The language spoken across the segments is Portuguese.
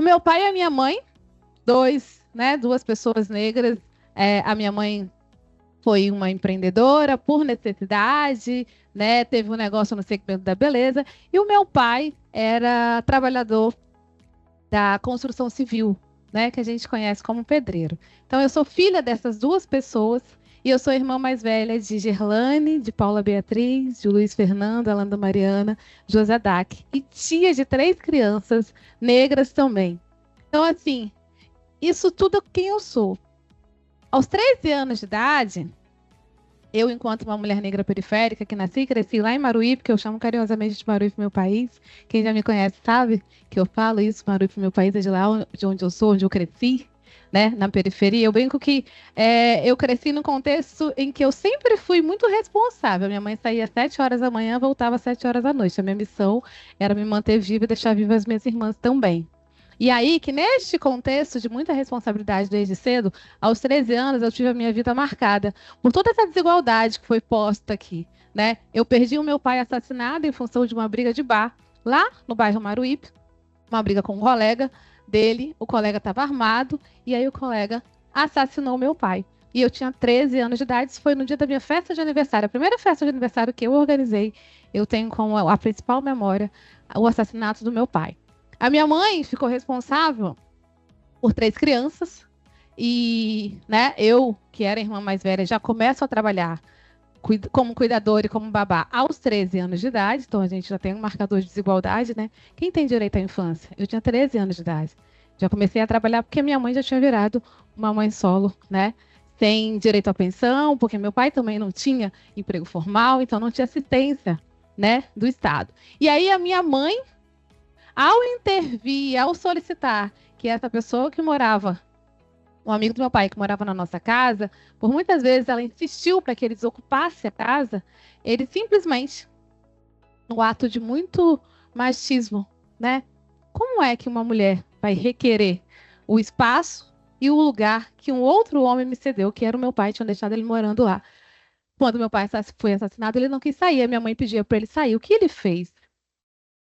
meu pai e a minha mãe, duas pessoas negras. A minha mãe foi uma empreendedora por necessidade, né? Teve um negócio no segmento da beleza. E o meu pai era trabalhador da construção civil, né? Que a gente conhece como pedreiro. Então, eu sou filha dessas duas pessoas. E eu sou irmã mais velha de Gerlane, de Paula Beatriz, de Luiz Fernando, Alanda Mariana, Josadac. E tia de 3 crianças negras também. Então, assim, isso tudo é quem eu sou. Aos 13 anos de idade, eu, enquanto uma mulher negra periférica, que nasci e cresci lá em Maruípe, que eu chamo carinhosamente de Maruípe meu país, quem já me conhece sabe que eu falo isso, Maruípe meu país é de lá de onde eu sou, onde eu cresci, né, na periferia. Eu brinco que eu cresci num contexto em que eu sempre fui muito responsável. Minha mãe saía às 7 horas da manhã, voltava às 7 horas da noite. A minha missão era me manter viva e deixar vivas as minhas irmãs também. E aí, que neste contexto de muita responsabilidade desde cedo, aos 13 anos, eu tive a minha vida marcada por toda essa desigualdade que foi posta aqui, né? Eu perdi o meu pai assassinado em função de uma briga de bar, lá no bairro Maruípe, uma briga com um colega dele, o colega estava armado, e aí o colega assassinou meu pai. E eu tinha 13 anos de idade, isso foi no dia da minha festa de aniversário, a primeira festa de aniversário que eu organizei, eu tenho como a principal memória o assassinato do meu pai. A minha mãe ficou responsável por 3 crianças e, né, eu, que era a irmã mais velha, já começo a trabalhar como cuidadora e como babá aos 13 anos de idade, então a gente já tem um marcador de desigualdade, né? Quem tem direito à infância? Eu tinha 13 anos de idade. Já comecei a trabalhar porque minha mãe já tinha virado uma mãe solo, né? Sem direito à pensão, porque meu pai também não tinha emprego formal, então não tinha assistência, né, do Estado. E aí a minha mãe, ao intervir, ao solicitar que essa pessoa que morava, um amigo do meu pai que morava na nossa casa, por muitas vezes ela insistiu para que ele desocupasse a casa, ele simplesmente, no ato de muito machismo, né? Como é que uma mulher vai requerer o espaço e o lugar que um outro homem me cedeu, que era o meu pai, tinha deixado ele morando lá. Quando meu pai foi assassinado, ele não quis sair, a minha mãe pedia para ele sair. O que ele fez?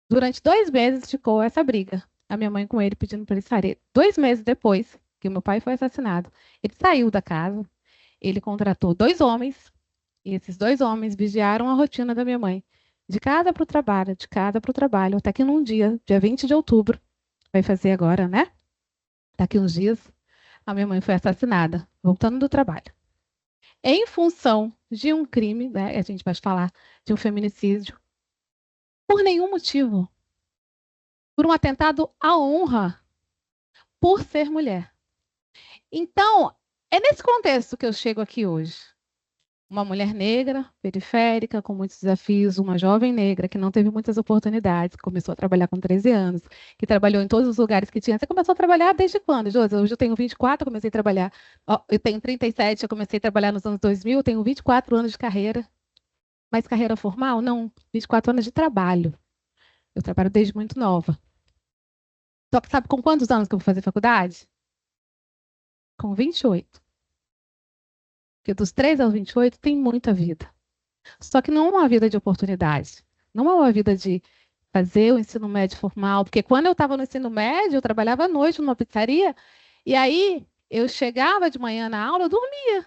Durante 2 meses ficou essa briga. A minha mãe com ele pedindo para ele sair. 2 meses depois que o meu pai foi assassinado, ele saiu da casa, ele contratou 2 homens, e esses 2 homens vigiaram a rotina da minha mãe. De casa para o trabalho, de casa para o trabalho, até que num dia 20 de outubro, vai fazer agora, né? Daqui uns dias, a minha mãe foi assassinada, voltando do trabalho. Em função de um crime, né? A gente vai falar de um feminicídio, por nenhum motivo. Por um atentado à honra, por ser mulher. Então, é nesse contexto que eu chego aqui hoje. Uma mulher negra, periférica, com muitos desafios, uma jovem negra que não teve muitas oportunidades, que começou a trabalhar com 13 anos, que trabalhou em todos os lugares que tinha. Você começou a trabalhar desde quando, Josi? Hoje eu tenho 24, eu comecei a trabalhar. Eu tenho 37, eu comecei a trabalhar nos anos 2000, eu tenho 24 anos de carreira. Mas carreira formal? Não, 24 anos de trabalho. Eu trabalho desde muito nova. Só que sabe com quantos anos que eu vou fazer faculdade? Com 28. Porque dos 3 aos 28 tem muita vida. Só que não é uma vida de oportunidade. Não é uma vida de fazer o ensino médio formal. Porque quando eu estava no ensino médio, eu trabalhava à noite numa pizzaria. E aí eu chegava de manhã na aula, eu dormia.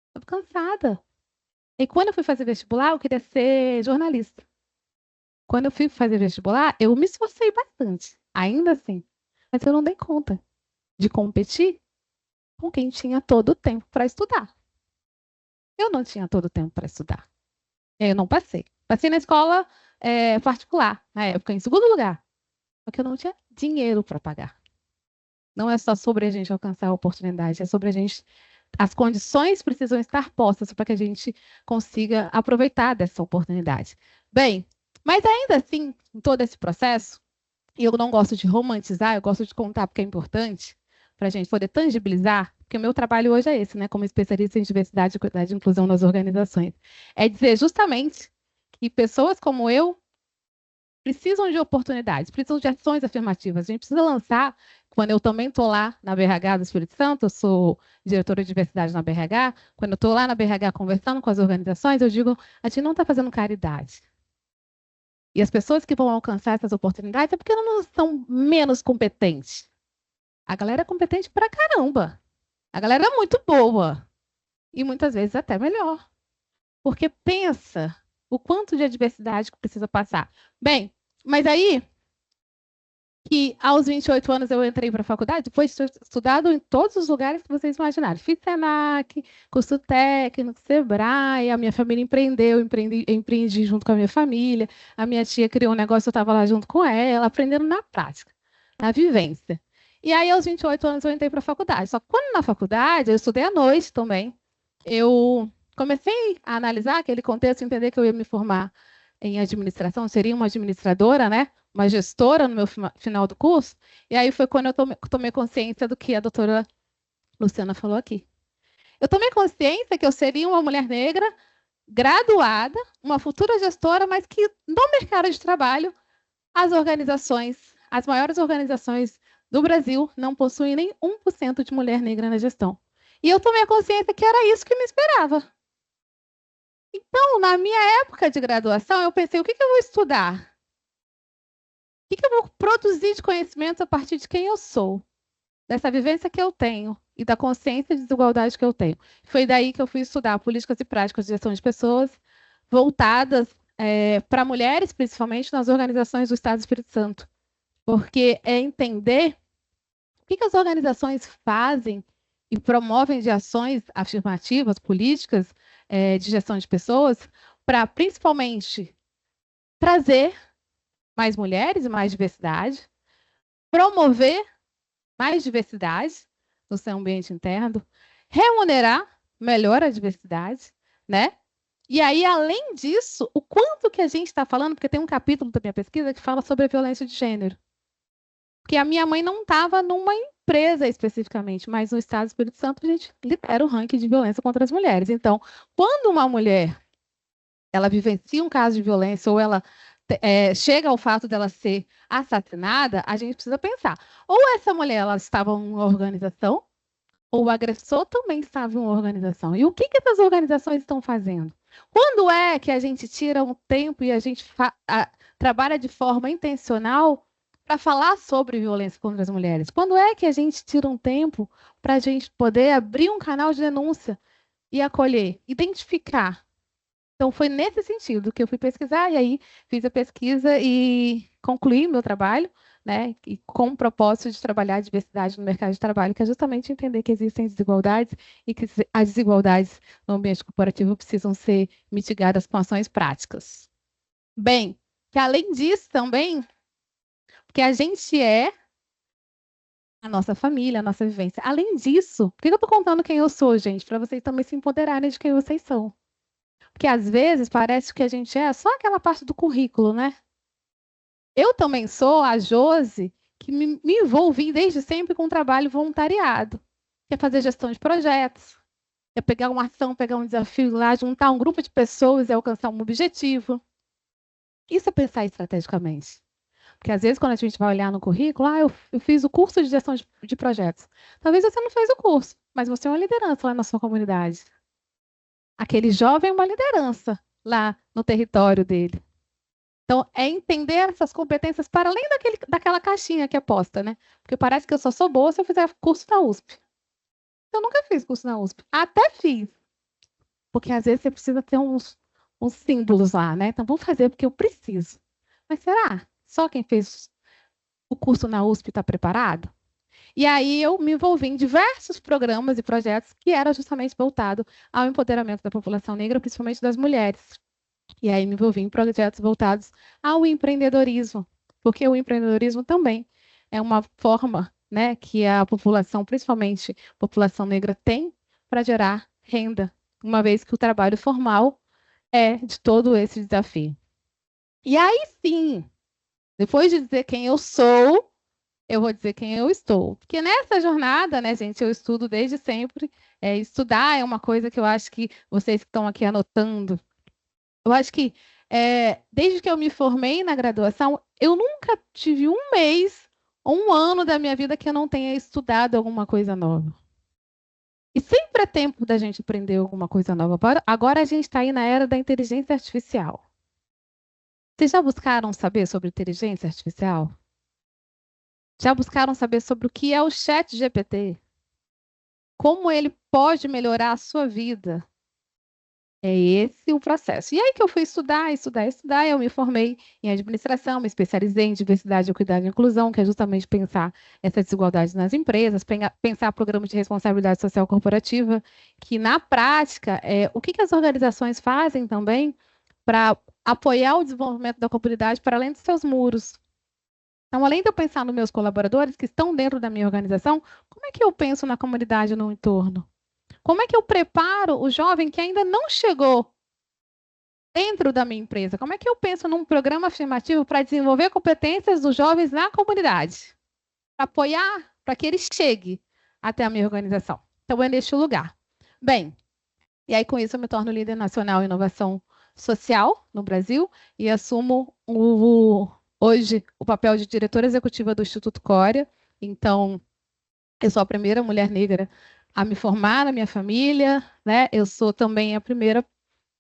Estava cansada. E quando eu fui fazer vestibular, eu queria ser jornalista. Quando eu fui fazer vestibular, eu me esforcei bastante. Ainda assim. Mas eu não dei conta de competir com quem tinha todo o tempo para estudar. Eu não tinha todo o tempo para estudar. Eu não passei. Passei na escola particular, na época, em segundo lugar. Porque eu não tinha dinheiro para pagar. Não é só sobre a gente alcançar a oportunidade, é sobre a gente. As condições precisam estar postas para que a gente consiga aproveitar dessa oportunidade. Bem, mas ainda assim, em todo esse processo, e eu não gosto de romantizar, eu gosto de contar porque é importante, para a gente poder tangibilizar, porque o meu trabalho hoje é esse, né, como especialista em diversidade, equidade e inclusão nas organizações. É dizer justamente que pessoas como eu precisam de oportunidades, precisam de ações afirmativas. A gente precisa lançar, quando eu também estou lá na BRH do Espírito Santo, eu sou diretora de diversidade na BRH, quando eu estou lá na BRH conversando com as organizações, eu digo, a gente não está fazendo caridade. E as pessoas que vão alcançar essas oportunidades é porque elas não são menos competentes. A galera é competente pra caramba. A galera é muito boa. E muitas vezes até melhor. Porque pensa o quanto de adversidade que precisa passar. Bem, mas aí que aos 28 anos eu entrei para a faculdade, depois de ter estudado em todos os lugares que vocês imaginarem. Fiz Senac, curso técnico, Sebrae, a minha família empreendeu, empreendi junto com a minha família, a minha tia criou um negócio, eu estava lá junto com ela, aprendendo na prática, na vivência. E aí, aos 28 anos, eu entrei para a faculdade. Só que quando na faculdade, eu estudei à noite também, eu comecei a analisar aquele contexto, entender que eu ia me formar em administração, seria uma administradora, né? Uma gestora no meu final do curso. E aí foi quando eu tomei consciência do que a doutora Luciana falou aqui. Eu tomei consciência que eu seria uma mulher negra, graduada, uma futura gestora, mas que no mercado de trabalho, as organizações, as maiores organizações do Brasil não possuem nem 1% de mulher negra na gestão. E eu tomei a consciência que era isso que me esperava. Então, na minha época de graduação, eu pensei, o que eu vou estudar? O que eu vou produzir de conhecimento a partir de quem eu sou? Dessa vivência que eu tenho e da consciência de desigualdade que eu tenho. Foi daí que eu fui estudar políticas e práticas de gestão de pessoas voltadas para mulheres, principalmente nas organizações do Estado do Espírito Santo. Porque é entender o que as organizações fazem e promovem de ações afirmativas, políticas de gestão de pessoas, para principalmente trazer mais mulheres e mais diversidade, promover mais diversidade no seu ambiente interno, remunerar melhor a diversidade, né? E aí, além disso, o quanto que a gente está falando, porque tem um capítulo da minha pesquisa que fala sobre a violência de gênero. Porque a minha mãe não estava numa empresa especificamente, mas no Estado do Espírito Santo a gente lidera o ranking de violência contra as mulheres. Então, quando uma mulher ela vivencia um caso de violência ou ela chega ao fato dela ser assassinada, a gente precisa pensar. Ou essa mulher ela estava em uma organização, ou o agressor também estava em uma organização. E o que essas organizações estão fazendo? Quando é que a gente tira um tempo e a gente trabalha de forma intencional para falar sobre violência contra as mulheres? Quando é que a gente tira um tempo para a gente poder abrir um canal de denúncia e acolher, identificar? Então, foi nesse sentido que eu fui pesquisar, e aí fiz a pesquisa e concluí meu trabalho, né? E com o propósito de trabalhar a diversidade no mercado de trabalho, que é justamente entender que existem desigualdades e que as desigualdades no ambiente corporativo precisam ser mitigadas com ações práticas. Bem, que além disso também, porque a gente é a nossa família, a nossa vivência. Além disso, por que eu estou contando quem eu sou, gente? Para vocês também se empoderarem de quem vocês são. Porque às vezes parece que a gente é só aquela parte do currículo, né? Eu também sou a Josi que me envolvi desde sempre com o trabalho voluntariado. Que é fazer gestão de projetos, é pegar uma ação, pegar um desafio lá, juntar um grupo de pessoas e alcançar um objetivo. Isso é pensar estrategicamente. Porque às vezes quando a gente vai olhar no currículo, eu fiz o curso de gestão de projetos. Talvez você não fez o curso, mas você é uma liderança lá na sua comunidade. Aquele jovem é uma liderança lá no território dele. Então, é entender essas competências para além daquela caixinha que é posta, né? Porque parece que eu só sou boa se eu fizer curso na USP. Eu nunca fiz curso na USP. Até fiz. Porque às vezes você precisa ter uns símbolos lá, né? Então, vamos fazer porque eu preciso. Mas será? Só quem fez o curso na USP está preparado? E aí eu me envolvi em diversos programas e projetos que eram justamente voltados ao empoderamento da população negra, principalmente das mulheres. E aí me envolvi em projetos voltados ao empreendedorismo, porque o empreendedorismo também é uma forma, né, que a população, principalmente a população negra, tem para gerar renda, uma vez que o trabalho formal é de todo esse desafio. E aí sim, depois de dizer quem eu sou, eu vou dizer quem eu estou. Porque nessa jornada, né, gente, eu estudo desde sempre. Estudar é uma coisa que eu acho que vocês que estão aqui anotando, eu acho que desde que eu me formei na graduação, eu nunca tive um mês ou um ano da minha vida que eu não tenha estudado alguma coisa nova. E sempre é tempo da gente aprender alguma coisa nova. Agora a gente está aí na era da inteligência artificial. Vocês já buscaram saber sobre inteligência artificial? Já buscaram saber sobre o que é o chat GPT? Como ele pode melhorar a sua vida? É esse o processo. E aí que eu fui estudar, eu me formei em administração, me especializei em diversidade, equidade e inclusão, que é justamente pensar essa desigualdade nas empresas, pensar programas de responsabilidade social corporativa, que na prática, o que as organizações fazem também para apoiar o desenvolvimento da comunidade para além dos seus muros. Então, além de eu pensar nos meus colaboradores que estão dentro da minha organização, como é que eu penso na comunidade no entorno? Como é que eu preparo o jovem que ainda não chegou dentro da minha empresa? Como é que eu penso num programa afirmativo para desenvolver competências dos jovens na comunidade? Para apoiar, para que ele chegue até a minha organização. Então, é neste lugar. Bem, e aí com isso eu me torno líder nacional em inovação social no Brasil e assumo hoje o papel de diretora executiva do Instituto Córea. Então, eu sou a primeira mulher negra a me formar na minha família, né? Eu sou também a primeira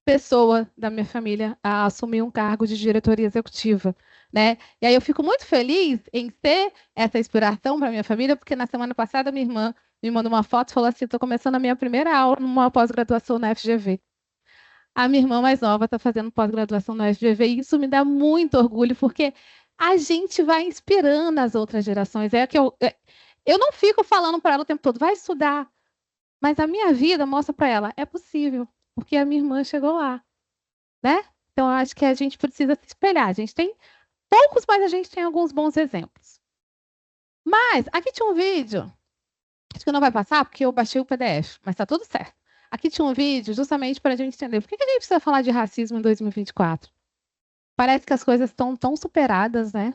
pessoa da minha família a assumir um cargo de diretoria executiva, né? E aí eu fico muito feliz em ser essa inspiração para minha família, porque na semana passada minha irmã me mandou uma foto e falou assim: estou começando a minha primeira aula numa pós-graduação na FGV. A minha irmã mais nova está fazendo pós-graduação na FGV e isso me dá muito orgulho, porque a gente vai inspirando as outras gerações. Eu não fico falando para ela o tempo todo, vai estudar, mas a minha vida mostra para ela, é possível, porque a minha irmã chegou lá, né? Então, eu acho que a gente precisa se espelhar. A gente tem poucos, mas a gente tem alguns bons exemplos. Mas, aqui tinha um vídeo, acho que não vai passar, porque eu baixei o PDF, mas tá tudo certo. Aqui tinha um vídeo justamente para a gente entender por que a gente precisa falar de racismo em 2024. Parece que as coisas estão tão superadas, né?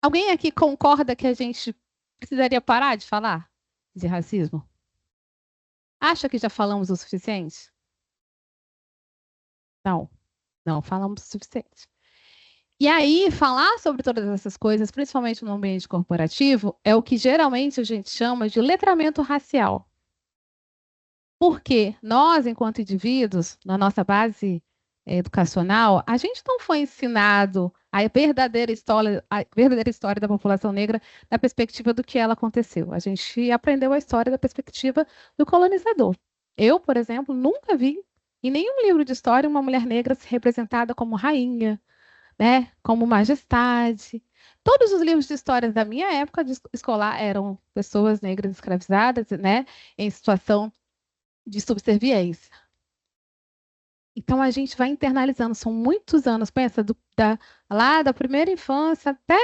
Alguém aqui concorda que a gente precisaria parar de falar de racismo? Acha que já falamos o suficiente? Não, não falamos o suficiente. E aí, falar sobre todas essas coisas, principalmente no ambiente corporativo, é o que geralmente a gente chama de letramento racial. Porque nós, enquanto indivíduos, na nossa base educacional, a gente não foi ensinado a verdadeira história da população negra na perspectiva do que ela aconteceu. A gente aprendeu a história da perspectiva do colonizador. Eu, por exemplo, nunca vi em nenhum livro de história uma mulher negra se representada como rainha, né, como majestade. Todos os livros de histórias da minha época escolar eram pessoas negras escravizadas, né, em situação de subserviência. Então a gente vai internalizando, são muitos anos, pensa, lá da primeira infância até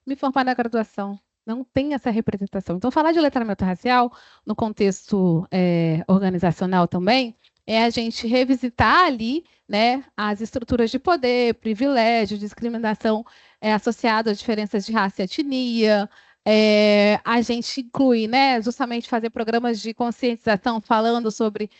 me formar na graduação. Não tem essa representação. Então, falar de letramento racial, no contexto organizacional também, é a gente revisitar ali, né, as estruturas de poder, privilégio, discriminação associada a diferenças de raça e etnia. A gente inclui, né, justamente fazer programas de conscientização falando sobre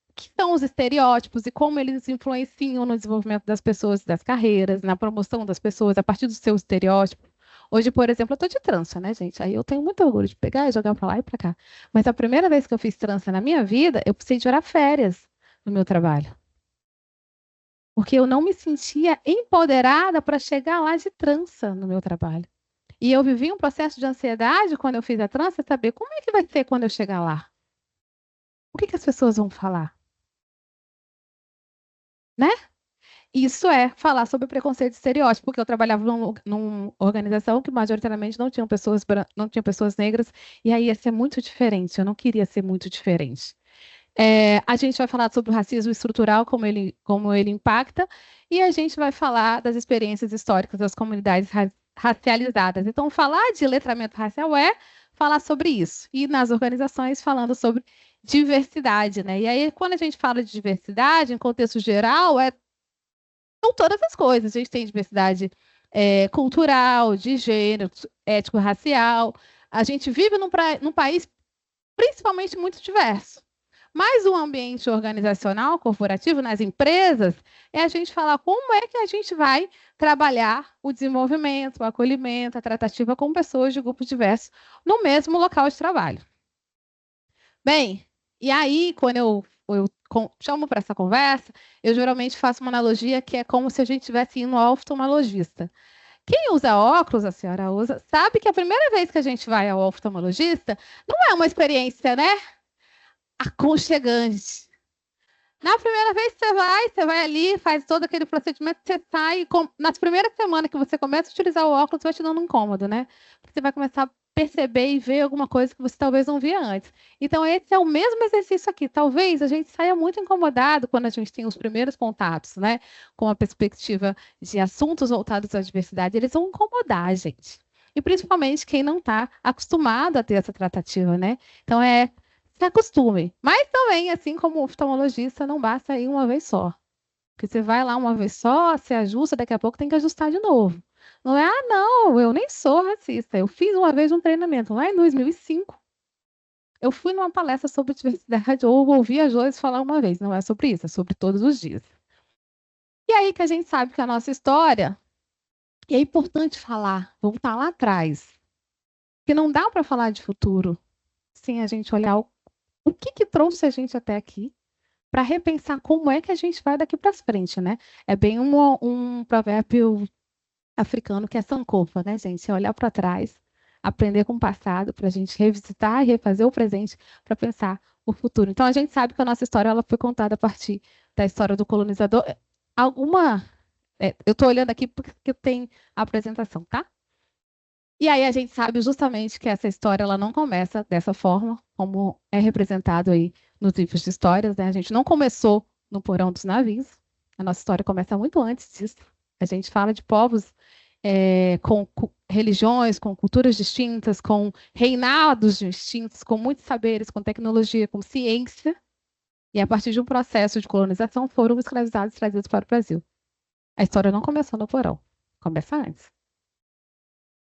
o que são os estereótipos e como eles influenciam no desenvolvimento das pessoas, das carreiras, na promoção das pessoas a partir do seu estereótipo. Hoje, por exemplo, eu estou de trança, né, gente? Aí eu tenho muito orgulho de pegar e jogar para lá e para cá. Mas a primeira vez que eu fiz trança na minha vida, eu precisei tirar férias no meu trabalho. Porque eu não me sentia empoderada para chegar lá de trança no meu trabalho. E eu vivi um processo de ansiedade quando eu fiz a trança, saber como é que vai ser quando eu chegar lá. O que as pessoas vão falar? Né? Isso é falar sobre preconceito e estereótipo, porque eu trabalhava numa organização que majoritariamente não tinha pessoas negras, e aí ia ser muito diferente, eu não queria ser muito diferente. A gente vai falar sobre o racismo estrutural, como ele impacta, e a gente vai falar das experiências históricas das comunidades racializadas. Então, falar de letramento racial é falar sobre isso. E nas organizações, falando sobre diversidade, né? E aí, quando a gente fala de diversidade, em contexto geral, são todas as coisas. A gente tem diversidade cultural, de gênero, étnico-racial. A gente vive num país principalmente muito diverso. Mas o ambiente organizacional, corporativo, nas empresas, é a gente falar como é que a gente vai trabalhar o desenvolvimento, o acolhimento, a tratativa com pessoas de grupos diversos no mesmo local de trabalho. Bem, e aí, quando eu chamo para essa conversa, eu geralmente faço uma analogia que é como se a gente estivesse indo ao oftalmologista. Quem usa óculos, a senhora usa, sabe que a primeira vez que a gente vai ao oftalmologista não é uma experiência, né, aconchegante. Na primeira vez que você vai ali, faz todo aquele procedimento, você sai, nas primeiras semanas que você começa a utilizar o óculos, vai te dando um incômodo, né? Porque você vai começar a perceber e ver alguma coisa que você talvez não via antes. Então, esse é o mesmo exercício aqui. Talvez a gente saia muito incomodado quando a gente tem os primeiros contatos, né? Com a perspectiva de assuntos voltados à diversidade, eles vão incomodar a gente. E principalmente quem não está acostumado a ter essa tratativa, né? Então, se acostume. Mas também, assim como oftalmologista, não basta ir uma vez só. Porque você vai lá uma vez só, se ajusta, daqui a pouco tem que ajustar de novo. Não é, não, eu nem sou racista. Eu fiz uma vez um treinamento lá em 2005. Eu fui numa palestra sobre diversidade, ou ouvi a Joyce falar uma vez. Não é sobre isso, é sobre todos os dias. E aí que a gente sabe que a nossa história, e é importante falar, voltar lá atrás, que não dá para falar de futuro sem a gente olhar o que trouxe a gente até aqui, para repensar como é que a gente vai daqui para frente, né? É bem um provérbio africano que é Sankofa, né, gente? É olhar para trás, aprender com o passado, para a gente revisitar e refazer o presente para pensar o futuro. Então, a gente sabe que a nossa história ela foi contada a partir da história do colonizador. Eu estou olhando aqui porque tem a apresentação, tá? E aí a gente sabe justamente que essa história ela não começa dessa forma, como é representado aí nos livros de histórias, né? A gente não começou no porão dos navios, a nossa história começa muito antes disso. A gente fala de povos com religiões, com culturas distintas, com reinados distintos, com muitos saberes, com tecnologia, com ciência, e a partir de um processo de colonização foram escravizados e trazidos para o Brasil. A história não começou no porão, começa antes.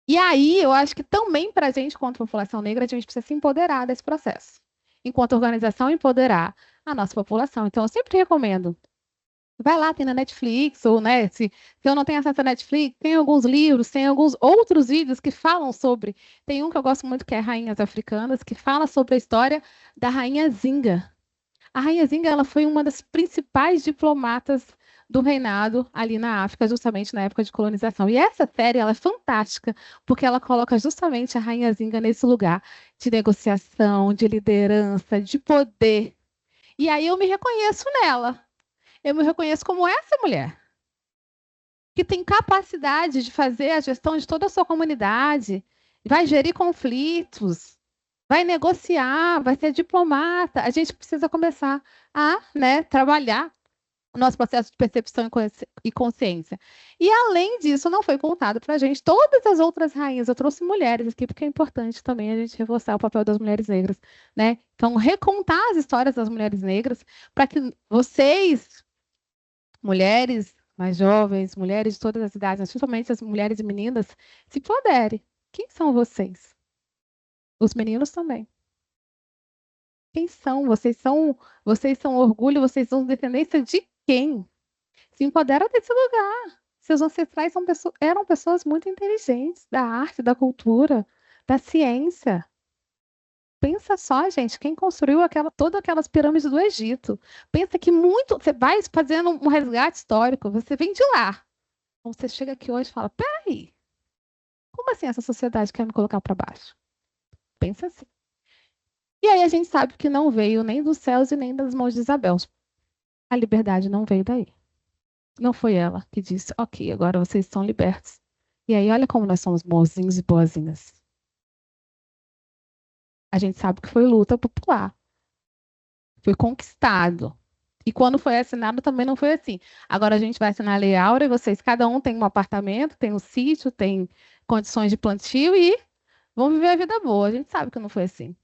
E aí, eu acho que também para a gente, quanto população negra, a gente precisa se empoderar desse processo. Enquanto organização, empoderar a nossa população. Então, eu sempre recomendo. Vai lá, tem na Netflix, ou, né, se eu não tenho acesso à Netflix, tem alguns livros, tem alguns outros vídeos que falam sobre. Tem um que eu gosto muito, que é Rainhas Africanas, que fala sobre a história da Rainha Zinga. A Rainha Zinga, ela foi uma das principais diplomatas do reinado ali na África, justamente na época de colonização. E essa série ela é fantástica, porque ela coloca justamente a Rainha Zinga nesse lugar de negociação, de liderança, de poder. E aí eu me reconheço nela. Eu me reconheço como essa mulher, que tem capacidade de fazer a gestão de toda a sua comunidade, vai gerir conflitos, vai negociar, vai ser diplomata. A gente precisa começar a, né, trabalhar o nosso processo de percepção e consciência. E, além disso, não foi contado para a gente todas as outras rainhas. Eu trouxe mulheres aqui, porque é importante também a gente reforçar o papel das mulheres negras, né? Então, recontar as histórias das mulheres negras, para que vocês, mulheres mais jovens, mulheres de todas as idades, mas principalmente as mulheres e meninas, se empoderem. Quem são vocês? Os meninos também. Quem são? Vocês são orgulho, vocês são descendência de quem? Se empodera desse lugar. Seus ancestrais eram pessoas muito inteligentes da arte, da cultura, da ciência. Pensa só, gente, quem construiu todas aquelas pirâmides do Egito. Pensa que você vai fazendo um resgate histórico, você vem de lá. Então você chega aqui hoje e fala: peraí, como assim essa sociedade quer me colocar para baixo? Pensa assim. E aí a gente sabe que não veio nem dos céus e nem das mãos de Isabel. A liberdade não veio daí. Não foi ela que disse: ok, agora vocês estão libertos. E aí, olha como nós somos bonzinhos e boazinhas. A gente sabe que foi luta popular. Foi conquistado. E quando foi assinado também não foi assim. Agora a gente vai assinar a Lei Áurea e vocês, cada um tem um apartamento, tem um sítio, tem condições de plantio e vão viver a vida boa. A gente sabe que não foi assim.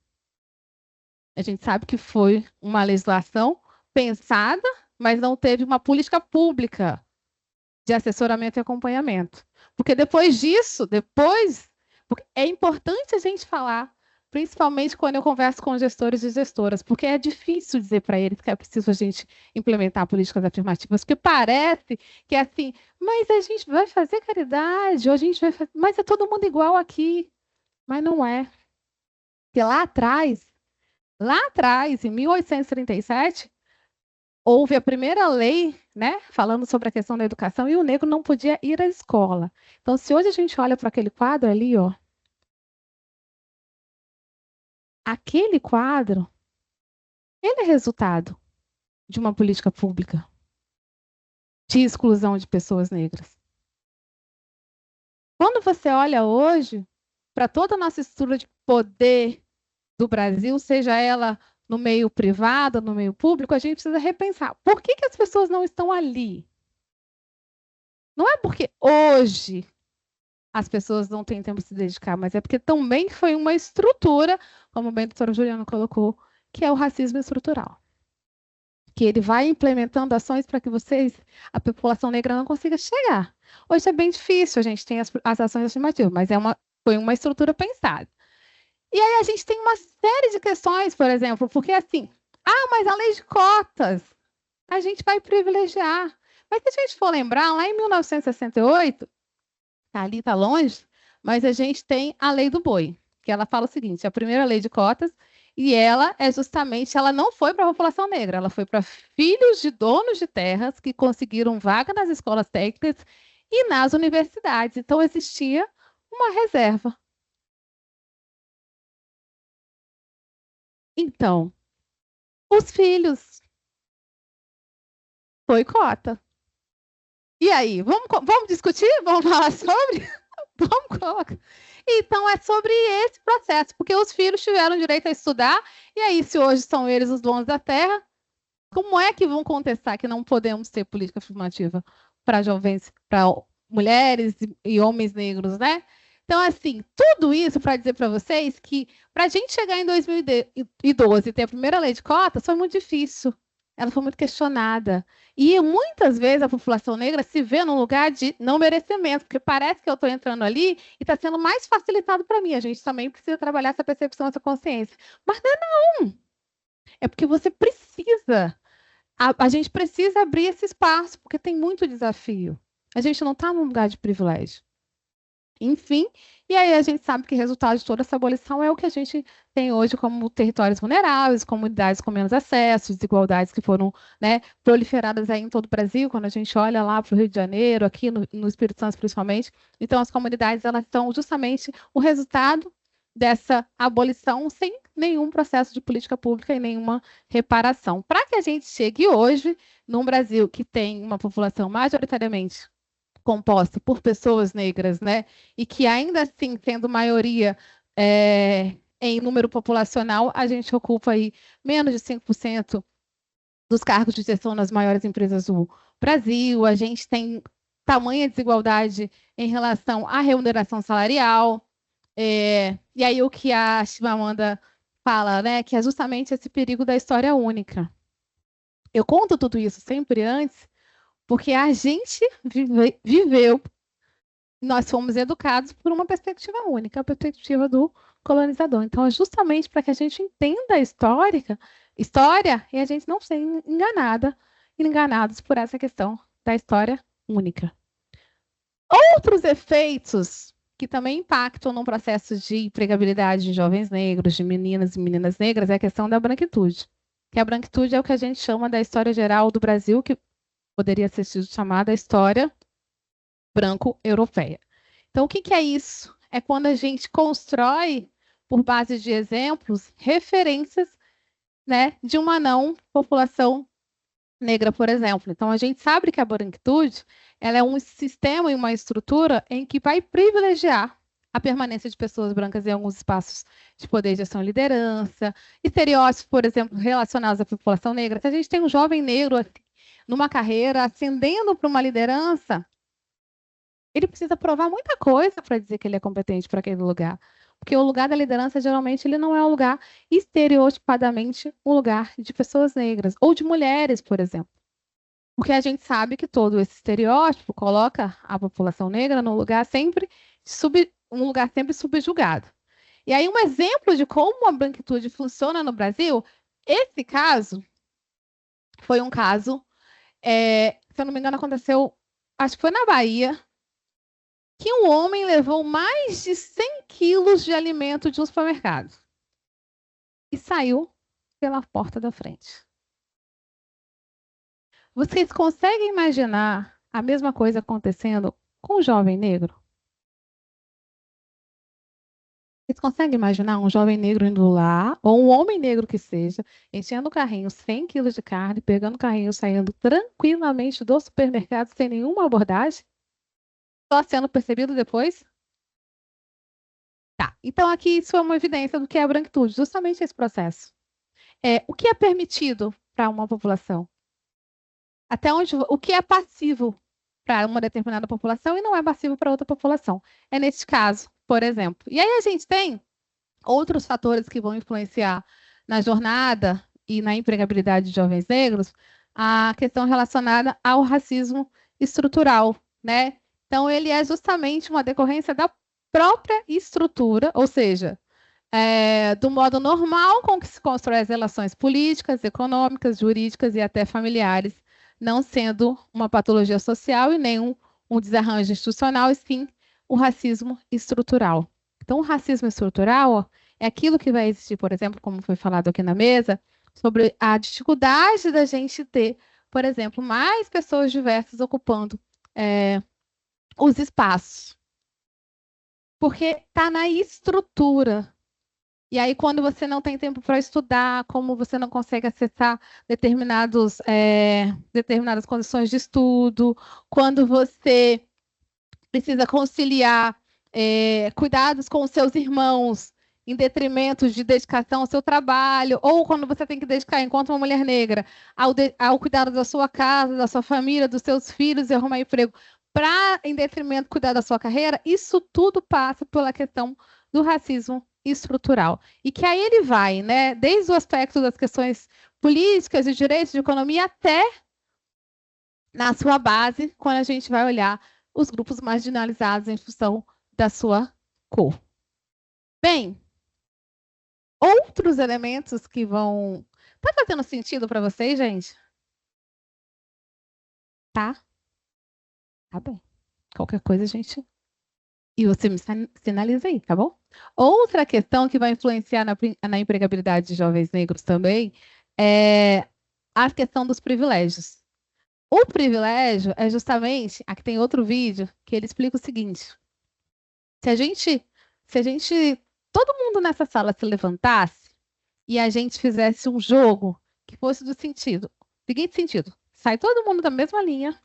A gente sabe que foi uma legislação pensada, mas não teve uma política pública de assessoramento e acompanhamento. Porque depois disso, porque é importante a gente falar, principalmente quando eu converso com gestores e gestoras, porque é difícil dizer para eles que é preciso a gente implementar políticas afirmativas, porque parece que é assim, mas a gente vai fazer caridade, ou a gente vai fazer, mas é todo mundo igual aqui. Mas não é. Porque lá atrás, em 1837, houve a primeira lei, né, falando sobre a questão da educação, e o negro não podia ir à escola. Então, se hoje a gente olha para aquele quadro ali, ó, aquele quadro, ele é resultado de uma política pública de exclusão de pessoas negras. Quando você olha hoje para toda a nossa estrutura de poder do Brasil, seja ela no meio privado, no meio público, a gente precisa repensar. Por que as pessoas não estão ali? Não é porque hoje as pessoas não têm tempo de se dedicar, mas é porque também foi uma estrutura, como bem a doutora Juliana colocou, que é o racismo estrutural. Que ele vai implementando ações para que vocês, a população negra, não consiga chegar. Hoje é bem difícil, a gente tem as ações afirmativas, mas foi uma estrutura pensada. E aí a gente tem uma série de questões, por exemplo, porque assim, mas a lei de cotas, a gente vai privilegiar. Mas se a gente for lembrar, lá em 1968, tá ali, tá longe, mas a gente tem a lei do boi, que ela fala o seguinte: a primeira lei de cotas, e ela é justamente, ela não foi para a população negra, ela foi para filhos de donos de terras que conseguiram vaga nas escolas técnicas e nas universidades. Então existia uma reserva. Então, os filhos foi cota. E aí, vamos discutir? Vamos falar sobre? Vamos colocar. Então, é sobre esse processo, porque os filhos tiveram direito a estudar, e aí, se hoje são eles os donos da terra, como é que vão contestar que não podemos ter política afirmativa para jovens, para mulheres e homens negros, né? Então, assim, tudo isso para dizer para vocês que para a gente chegar em 2012 e ter a primeira lei de cotas foi muito difícil. Ela foi muito questionada. E muitas vezes a população negra se vê num lugar de não merecimento, porque parece que eu estou entrando ali e está sendo mais facilitado para mim. A gente também precisa trabalhar essa percepção, essa consciência. Mas não é porque você precisa. A gente precisa abrir esse espaço, porque tem muito desafio. A gente não está num lugar de privilégio. Enfim, e aí a gente sabe que o resultado de toda essa abolição é o que a gente tem hoje como territórios vulneráveis, comunidades com menos acesso, desigualdades que foram, né, proliferadas aí em todo o Brasil, quando a gente olha lá para o Rio de Janeiro, aqui no Espírito Santo principalmente. Então, as comunidades, elas são justamente o resultado dessa abolição sem nenhum processo de política pública e nenhuma reparação. Para que a gente chegue hoje, num Brasil que tem uma população majoritariamente composta por pessoas negras, né? E que ainda assim, sendo maioria em número populacional, a gente ocupa aí menos de 5% dos cargos de gestão nas maiores empresas do Brasil, a gente tem tamanha desigualdade em relação à remuneração salarial, e aí o que a Chimamanda fala, né, que é justamente esse perigo da história única. Eu conto tudo isso sempre antes, porque a gente viveu, nós fomos educados por uma perspectiva única, a perspectiva do colonizador. Então, é justamente para que a gente entenda a história e a gente não seja enganados por essa questão da história única. Outros efeitos que também impactam no processo de empregabilidade de jovens negros, de meninas e meninas negras, é a questão da branquitude. Que a branquitude é o que a gente chama da história geral do Brasil, que poderia ser chamada história branco-europeia. Então, o que é isso? É quando a gente constrói, por base de exemplos, referências, né, de uma não população negra, por exemplo. Então, a gente sabe que a branquitude, ela é um sistema e uma estrutura em que vai privilegiar a permanência de pessoas brancas em alguns espaços de poder, gestão e liderança, estereótipos, por exemplo, relacionados à população negra. Se a gente tem um jovem negro assim, numa carreira, ascendendo para uma liderança, ele precisa provar muita coisa para dizer que ele é competente para aquele lugar. Porque o lugar da liderança, geralmente, ele não é um lugar estereotipadamente um lugar de pessoas negras, ou de mulheres, por exemplo. Porque a gente sabe que todo esse estereótipo coloca a população negra num lugar sempre um lugar sempre subjugado. E aí, um exemplo de como a branquitude funciona no Brasil, esse caso foi um caso, se eu não me engano, aconteceu, acho que foi na Bahia, que um homem levou mais de 100 quilos de alimento de um supermercado e saiu pela porta da frente. Vocês conseguem imaginar a mesma coisa acontecendo com o jovem negro? Vocês conseguem imaginar um jovem negro indo lá, ou um homem negro que seja, enchendo o carrinho 100 quilos de carne, pegando o carrinho, saindo tranquilamente do supermercado sem nenhuma abordagem, só sendo percebido depois? Tá. Então, aqui isso é uma evidência do que é a branquitude, justamente esse processo. O que é permitido para uma população? Até onde o que é passivo para uma determinada população e não é passivo para outra população. É neste caso, por exemplo. E aí a gente tem outros fatores que vão influenciar na jornada e na empregabilidade de jovens negros, a questão relacionada ao racismo estrutural, né? Então, ele é justamente uma decorrência da própria estrutura, ou seja, do modo normal com que se constrói as relações políticas, econômicas, jurídicas e até familiares, não sendo uma patologia social e nem um desarranjo institucional, e sim o racismo estrutural. Então, o racismo estrutural ó, é aquilo que vai existir, por exemplo, como foi falado aqui na mesa, sobre a dificuldade da gente ter, por exemplo, mais pessoas diversas ocupando os espaços. Porque está na estrutura. E aí, quando você não tem tempo para estudar, como você não consegue acessar determinadas condições de estudo, quando você precisa conciliar cuidados com os seus irmãos em detrimento de dedicação ao seu trabalho, ou quando você tem que dedicar, enquanto uma mulher negra, ao cuidado da sua casa, da sua família, dos seus filhos e arrumar emprego, em detrimento cuidar da sua carreira, isso tudo passa pela questão do racismo estrutural. E que aí ele vai, né, desde o aspecto das questões políticas, de direitos, de economia, até na sua base, quando a gente vai olhar os grupos marginalizados em função da sua cor. Bem, outros elementos que vão. Tá fazendo sentido para vocês, gente? Tá? Tá bem. Qualquer coisa, gente. E você me sinaliza aí, tá bom? Outra questão que vai influenciar na empregabilidade de jovens negros também é a questão dos privilégios. O privilégio é justamente. Aqui tem outro vídeo que ele explica o seguinte: se a gente, se a gente, todo mundo nessa sala se levantasse e a gente fizesse um jogo que fosse do seguinte sentido, sai todo mundo da mesma linha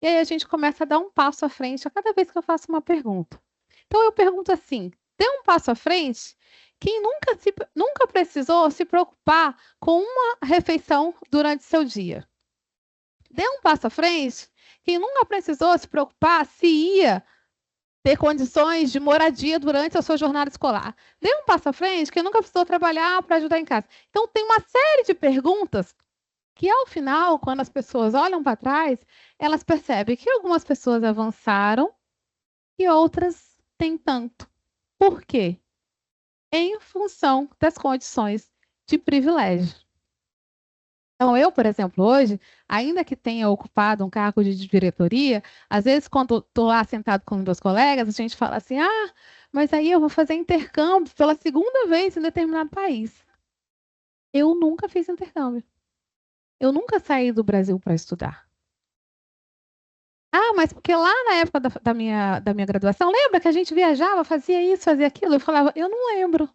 e aí a gente começa a dar um passo à frente a cada vez que eu faço uma pergunta. Então eu pergunto assim, dê um passo à frente quem nunca precisou se preocupar com uma refeição durante seu dia. Dê um passo à frente quem nunca precisou se preocupar se ia ter condições de moradia durante a sua jornada escolar. Dê um passo à frente que nunca precisou trabalhar para ajudar em casa. Então, tem uma série de perguntas que, ao final, quando as pessoas olham para trás, elas percebem que algumas pessoas avançaram e outras têm tanto. Por quê? Em função das condições de privilégio. Então, eu, por exemplo, hoje, ainda que tenha ocupado um cargo de diretoria, às vezes, quando estou lá sentado com meus colegas, a gente fala assim: ah, mas aí eu vou fazer intercâmbio pela segunda vez em determinado país. Eu nunca fiz intercâmbio. Eu nunca saí do Brasil para estudar. Ah, mas porque lá na época da minha graduação, lembra que a gente viajava, fazia isso, fazia aquilo? Eu falava, eu não lembro.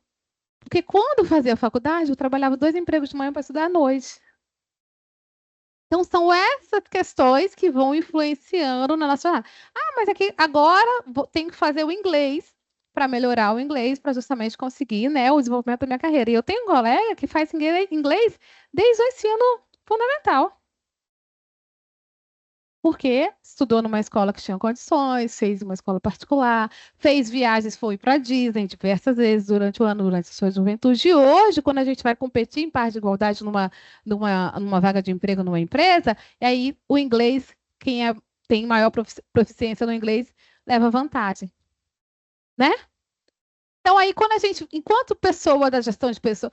Porque quando eu fazia faculdade, eu trabalhava 2 empregos de manhã para estudar à noite. Então, são essas questões que vão influenciando na nossa jornada. Ah, mas aqui agora tenho que fazer o inglês para melhorar o inglês, para justamente conseguir, né, o desenvolvimento da minha carreira. E eu tenho um colega que faz inglês desde o ensino fundamental. Porque estudou numa escola que tinha condições, fez uma escola particular, fez viagens, foi para a Disney diversas vezes durante o ano, durante a sua juventude. E hoje, quando a gente vai competir em par de igualdade numa vaga de emprego numa empresa, e aí o inglês, tem maior proficiência no inglês, leva vantagem, né? Então, aí, quando a gente, enquanto pessoa da gestão de pessoa,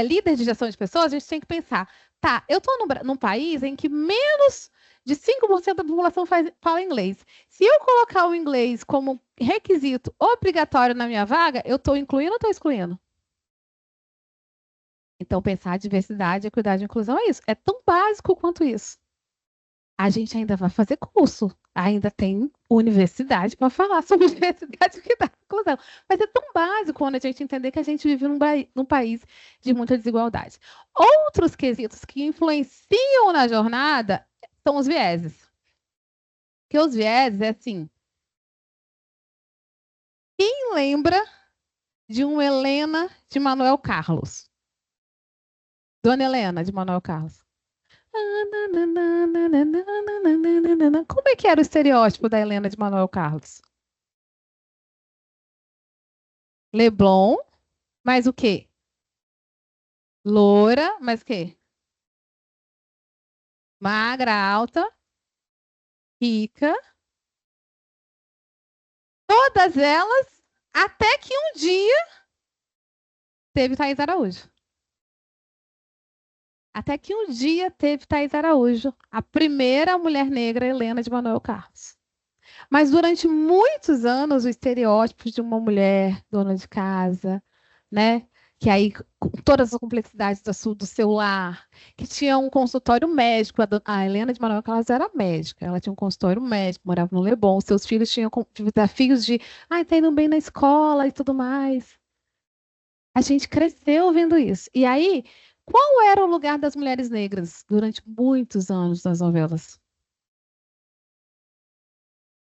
líder de gestão de pessoas, a gente tem que pensar, tá, eu estou num país em que menos de 5% da população fala inglês. Se eu colocar o inglês como requisito obrigatório na minha vaga, eu estou incluindo ou estou excluindo? Então, pensar a diversidade, equidade e inclusão é isso. É tão básico quanto isso. A gente ainda vai fazer curso, ainda tem universidade para falar sobre diversidade que dá inclusão. Mas é tão básico quando a gente entender que a gente vive num país de muita desigualdade. Outros quesitos que influenciam na jornada são os vieses. Porque os vieses é assim, quem lembra de uma Helena de Manuel Carlos? Dona Helena de Manuel Carlos. Como é que era o estereótipo da Helena de Manuel Carlos? Leblon, mas o quê? Loura, mas o quê? Magra, alta, rica. Todas elas, até que um dia teve Thaís Araújo. Até que um dia teve Thaís Araújo, a primeira mulher negra Helena de Manuel Carlos. Mas durante muitos anos, o estereótipo de uma mulher dona de casa, né? Que aí, com todas as complexidades do seu lar, que tinha um consultório médico. A Helena de Manuel Carlos era médica, ela tinha um consultório médico, morava no Leblon, seus filhos tinham desafios de, tá indo bem na escola e tudo mais. A gente cresceu vendo isso. E aí, qual era o lugar das mulheres negras durante muitos anos nas novelas?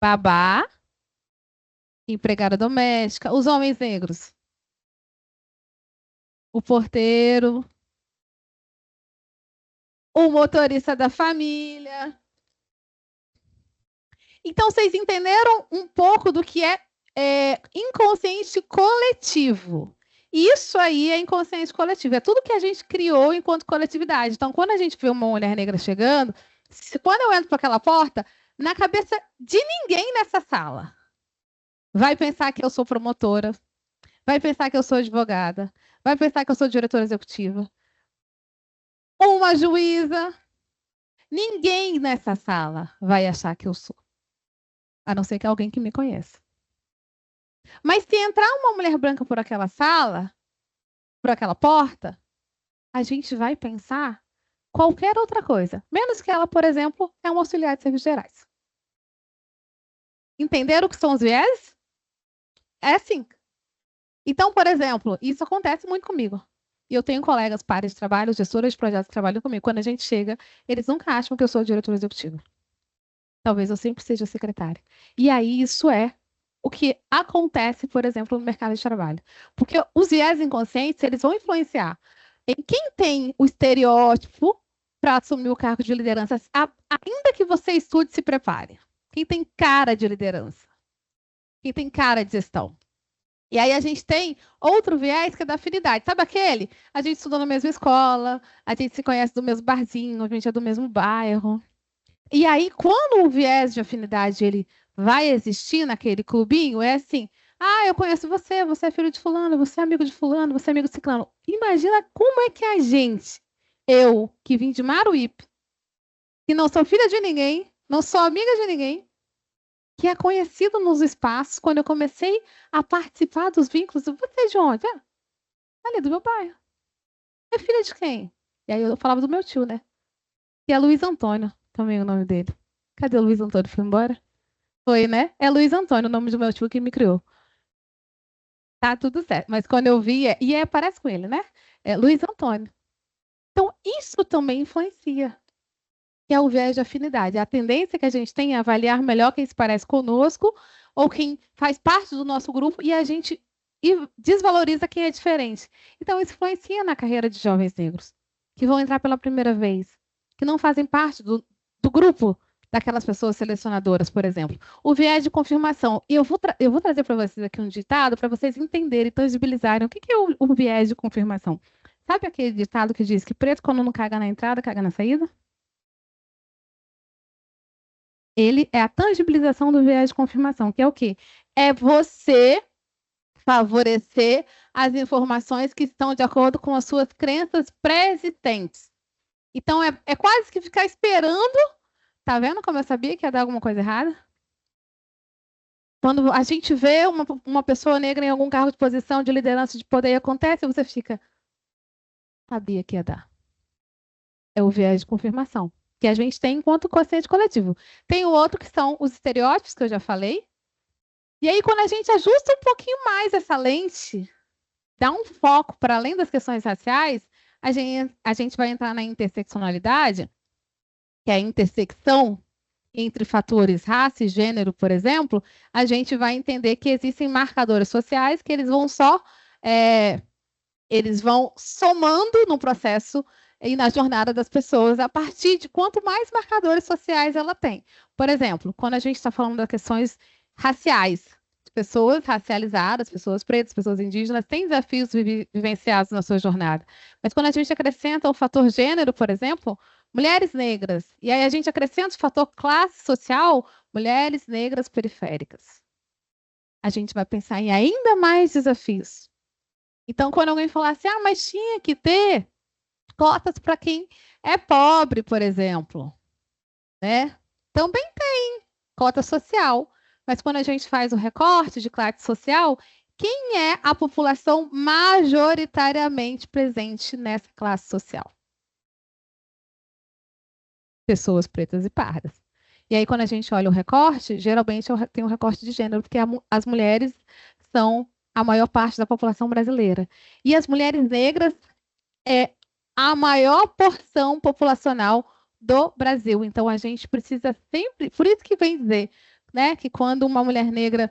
Babá, empregada doméstica, os homens negros, o porteiro, o motorista da família. Então, vocês entenderam um pouco do que é inconsciente coletivo. Isso aí é inconsciente coletivo. É tudo que a gente criou enquanto coletividade. Então, quando a gente vê uma mulher negra chegando, quando eu entro por aquela porta, na cabeça de ninguém nessa sala, vai pensar que eu sou promotora, vai pensar que eu sou advogada, vai pensar que eu sou diretora executiva, uma juíza. Ninguém nessa sala vai achar que eu sou, a não ser que alguém que me conheça. Mas se entrar uma mulher branca por aquela sala, por aquela porta, a gente vai pensar qualquer outra coisa, menos que ela, por exemplo, é um auxiliar de serviços gerais. Entenderam o que são os viés? É assim. Então, por exemplo, isso acontece muito comigo. E eu tenho colegas, pares de trabalho, gestoras de projetos que trabalham comigo. Quando a gente chega, eles nunca acham que eu sou diretora executiva. Talvez eu sempre seja secretária. E aí isso é o que acontece, por exemplo, no mercado de trabalho. Porque os viés inconscientes, eles vão influenciar em quem tem o estereótipo para assumir o cargo de liderança, ainda que você estude, se prepare. Quem tem cara de liderança, quem tem cara de gestão. E aí a gente tem outro viés que é da afinidade. Sabe aquele? A gente estudou na mesma escola, a gente se conhece do mesmo barzinho, a gente é do mesmo bairro. E aí, quando o viés de afinidade ele vai existir naquele clubinho, é assim: eu conheço você, você é filho de fulano, você é amigo de fulano, você é amigo de ciclano. Imagina como é que a gente, eu que vim de Maruípe, que não sou filha de ninguém, não sou amiga de ninguém, que é conhecido nos espaços, quando eu comecei a participar dos vínculos, você é de onde? Ali do meu bairro. É filha de quem? E aí eu falava do meu tio, né? Que é Luiz Antônio, também o nome dele. Cadê o Luiz Antônio? Foi embora? Foi, né? É Luiz Antônio, o nome do meu tio que me criou. Tá tudo certo. Mas quando eu vi, parece com ele, né? É Luiz Antônio. Então, isso também influencia, que é o viés de afinidade. A tendência que a gente tem é avaliar melhor quem se parece conosco ou quem faz parte do nosso grupo e a gente desvaloriza quem é diferente. Então, isso influencia na carreira de jovens negros que vão entrar pela primeira vez, que não fazem parte do grupo daquelas pessoas selecionadoras, por exemplo. O viés de confirmação. E eu vou trazer para vocês aqui um ditado para vocês entenderem, tangibilizarem o que é o viés de confirmação. Sabe aquele ditado que diz que preto, quando não caga na entrada, caga na saída? Ele é a tangibilização do viés de confirmação, que é o quê? É você favorecer as informações que estão de acordo com as suas crenças pré-existentes. Então, é quase que ficar esperando. Tá vendo como eu sabia que ia dar alguma coisa errada? Quando a gente vê uma pessoa negra em algum cargo de posição, de liderança, de poder, e acontece, você fica, sabia que ia dar. É o viés de confirmação. que a gente tem enquanto consciente coletivo. Tem o outro que são os estereótipos, que eu já falei. E aí, quando a gente ajusta um pouquinho mais essa lente, dá um foco para além das questões raciais, a gente vai entrar na interseccionalidade, que é a intersecção entre fatores raça e gênero, por exemplo, a gente vai entender que existem marcadores sociais que eles vão somando no processo e na jornada das pessoas a partir de quanto mais marcadores sociais ela tem. Por exemplo, quando a gente está falando das questões raciais, pessoas racializadas, pessoas pretas, pessoas indígenas têm desafios vivenciados na sua jornada. Mas quando a gente acrescenta o fator gênero, por exemplo, mulheres negras, e aí a gente acrescenta o fator classe social, mulheres negras periféricas. A gente vai pensar em ainda mais desafios. Então, quando alguém falar assim, mas tinha que ter cotas para quem é pobre, por exemplo, né? Também tem cota social. Mas quando a gente faz o recorte de classe social, quem é a população majoritariamente presente nessa classe social? Pessoas pretas e pardas. E aí, quando a gente olha o recorte, geralmente tem um recorte de gênero, porque as mulheres são a maior parte da população brasileira. E as mulheres negras é a maior porção populacional do Brasil. Então, a gente precisa sempre... Por isso que vem dizer, né, que quando uma mulher negra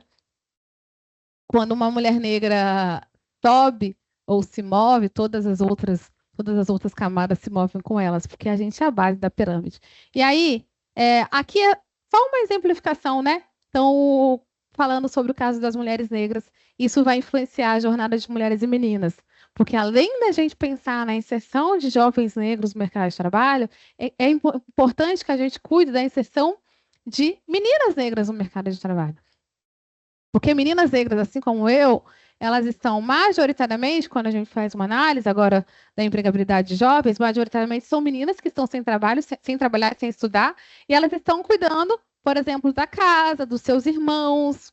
sobe ou se move, todas as outras camadas se movem com elas, porque a gente é a base da pirâmide. E aí, aqui é só uma exemplificação, né? Então, falando sobre o caso das mulheres negras, isso vai influenciar a jornada de mulheres e meninas. Porque além da gente pensar na inserção de jovens negros no mercado de trabalho, é importante que a gente cuide da inserção de meninas negras no mercado de trabalho. Porque meninas negras, assim como eu, elas estão majoritariamente, quando a gente faz uma análise agora da empregabilidade de jovens, majoritariamente são meninas que estão sem trabalho, sem trabalhar, sem estudar, e elas estão cuidando, por exemplo, da casa, dos seus irmãos.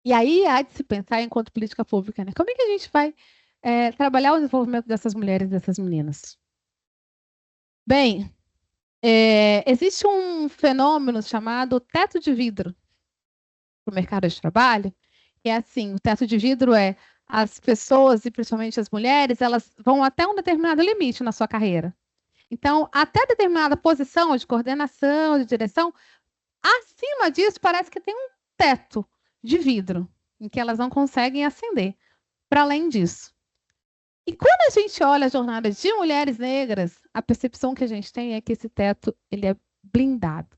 E aí há de se pensar enquanto política pública, né? Como é que a gente vai trabalhar o desenvolvimento dessas mulheres, dessas meninas? Bem, existe um fenômeno chamado teto de vidro para o mercado de trabalho, que é assim, o teto de vidro é as pessoas, e principalmente as mulheres, elas vão até um determinado limite na sua carreira. Então, até determinada posição de coordenação, de direção, acima disso parece que tem um teto de vidro, em que elas não conseguem ascender para além disso. E quando a gente olha a jornada de mulheres negras, a percepção que a gente tem é que esse teto ele é blindado.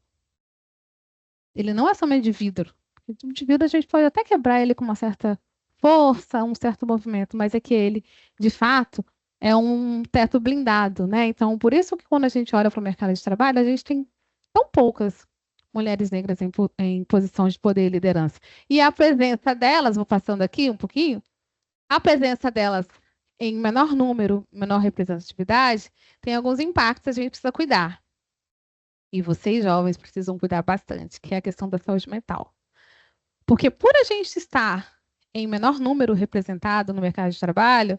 Ele não é somente de vidro. De vidro a gente pode até quebrar ele com uma certa força, um certo movimento, mas é que ele, de fato, é um teto blindado, né? Então, por isso que quando a gente olha para o mercado de trabalho, a gente tem tão poucas mulheres negras em posição de poder e liderança. E a presença delas, vou passando aqui um pouquinho, a presença delas em menor número, menor representatividade, tem alguns impactos que a gente precisa cuidar. E vocês, jovens, precisam cuidar bastante, que é a questão da saúde mental. Porque por a gente estar em menor número representado no mercado de trabalho,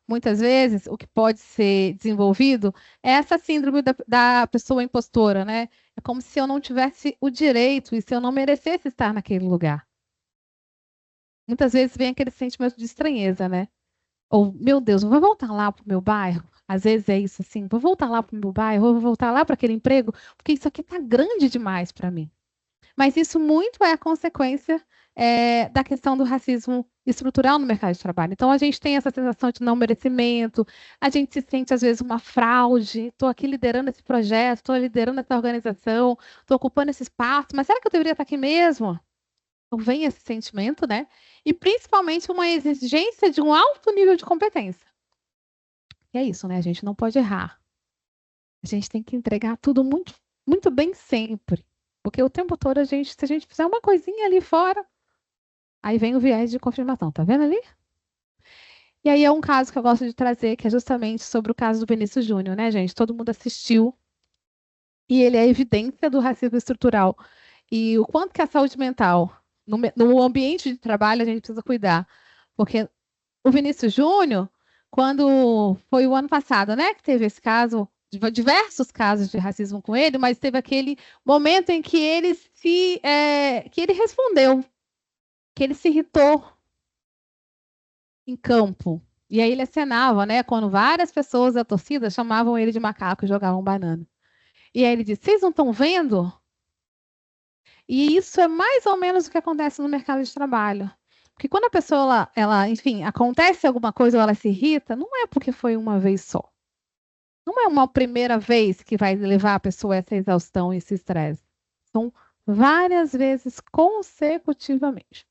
muitas vezes o que pode ser desenvolvido é essa síndrome da pessoa impostora, né? É como se eu não tivesse o direito e se eu não merecesse estar naquele lugar. Muitas vezes vem aquele sentimento de estranheza, né? Ou, meu Deus, eu vou voltar lá para o meu bairro? Às vezes é isso assim, vou voltar lá para o meu bairro, vou voltar lá para aquele emprego, porque isso aqui está grande demais para mim. Mas isso muito é a consequência da questão do racismo estrutural no mercado de trabalho. Então, a gente tem essa sensação de não merecimento, a gente se sente, às vezes, uma fraude. Estou aqui liderando esse projeto, estou liderando essa organização, estou ocupando esse espaço, mas será que eu deveria estar aqui mesmo? Então, vem esse sentimento, né? E, principalmente, uma exigência de um alto nível de competência. E é isso, né? A gente não pode errar. A gente tem que entregar tudo muito, muito bem sempre. Porque o tempo todo, se a gente fizer uma coisinha ali fora, aí vem o viés de confirmação, tá vendo ali? E aí é um caso que eu gosto de trazer, que é justamente sobre o caso do Vinícius Júnior, né, gente? Todo mundo assistiu. E ele é a evidência do racismo estrutural. E o quanto que a saúde mental, no ambiente de trabalho, a gente precisa cuidar. Porque o Vinícius Júnior, quando foi o ano passado, né, que teve esse caso diversos casos de racismo com ele, mas teve aquele momento em que que ele respondeu, que ele se irritou em campo. E aí ele acenava, né? Quando várias pessoas da torcida chamavam ele de macaco e jogavam banana. E aí ele disse: Vocês não estão vendo? E isso é mais ou menos o que acontece no mercado de trabalho. Porque quando a pessoa, enfim, acontece alguma coisa ou ela se irrita, não é porque foi uma vez só. Não é uma primeira vez que vai levar a pessoa a essa exaustão e esse estresse. São várias vezes consecutivamente.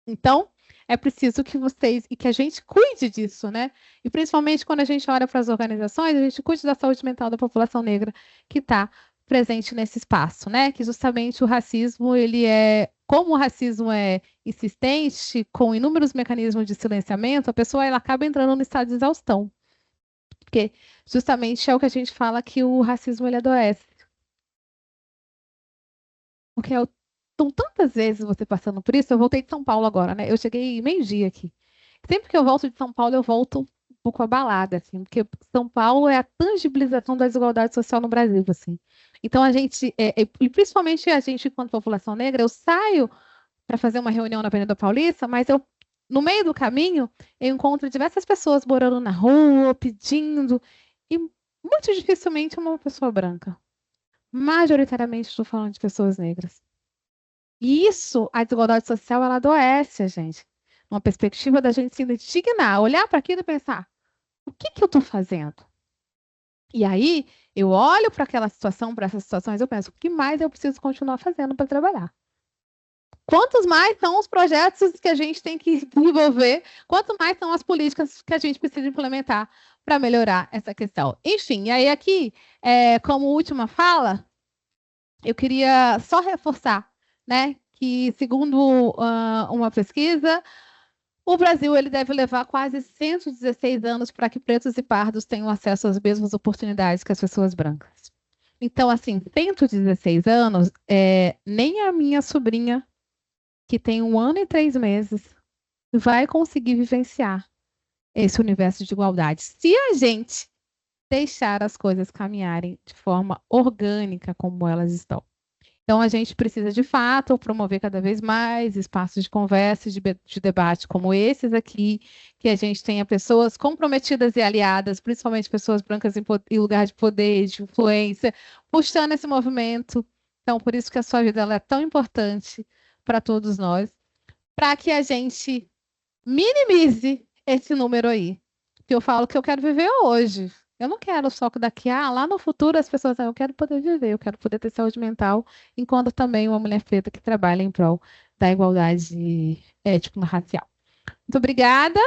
Então, é preciso que vocês e que a gente cuide disso, né? E principalmente quando a gente olha para as organizações, a gente cuide da saúde mental da população negra que está presente nesse espaço, né? Que justamente o racismo, como o racismo é insistente, com inúmeros mecanismos de silenciamento, a pessoa ela acaba entrando no estado de exaustão. Porque justamente é o que a gente fala que o racismo ele adoece. Porque são tantas vezes você passando por isso. Eu voltei de São Paulo agora, né? Eu cheguei meio-dia aqui. Sempre que eu volto de São Paulo, eu volto um pouco abalada, assim, porque São Paulo é a tangibilização da desigualdade social no Brasil, assim. Então e principalmente a gente, enquanto população negra, eu saio para fazer uma reunião na Avenida Paulista, mas no meio do caminho, eu encontro diversas pessoas morando na rua, pedindo, e muito dificilmente uma pessoa branca. Majoritariamente estou falando de pessoas negras. E isso, a desigualdade social, ela adoece a gente. Uma perspectiva da gente se indignar, olhar para aquilo e pensar: o que que eu estou fazendo? E aí, eu olho para aquela situação, para essas situações, eu penso: o que mais eu preciso continuar fazendo para trabalhar? Quantos mais são os projetos que a gente tem que desenvolver? Quanto mais são as políticas que a gente precisa implementar para melhorar essa questão? Enfim, e aí aqui, como última fala, eu queria só reforçar, né, que segundo uma pesquisa, o Brasil ele deve levar quase 116 anos para que pretos e pardos tenham acesso às mesmas oportunidades que as pessoas brancas. Então, assim, 116 anos, nem a minha sobrinha, que tem 1 ano e 3 meses, vai conseguir vivenciar esse universo de igualdade. Se a gente deixar as coisas caminharem de forma orgânica como elas estão. Então, a gente precisa, de fato, promover cada vez mais espaços de conversa, de debate como esses aqui, que a gente tenha pessoas comprometidas e aliadas, principalmente pessoas brancas em lugar de poder, de influência, puxando esse movimento. Então, por isso que a sua vida ela é tão importante para todos nós, para que a gente minimize esse número aí. Que eu falo que eu quero viver hoje. Eu não quero só que lá no futuro as pessoas, eu quero poder viver, eu quero poder ter saúde mental, enquanto também uma mulher preta que trabalha em prol da igualdade étnico-racial. Muito obrigada.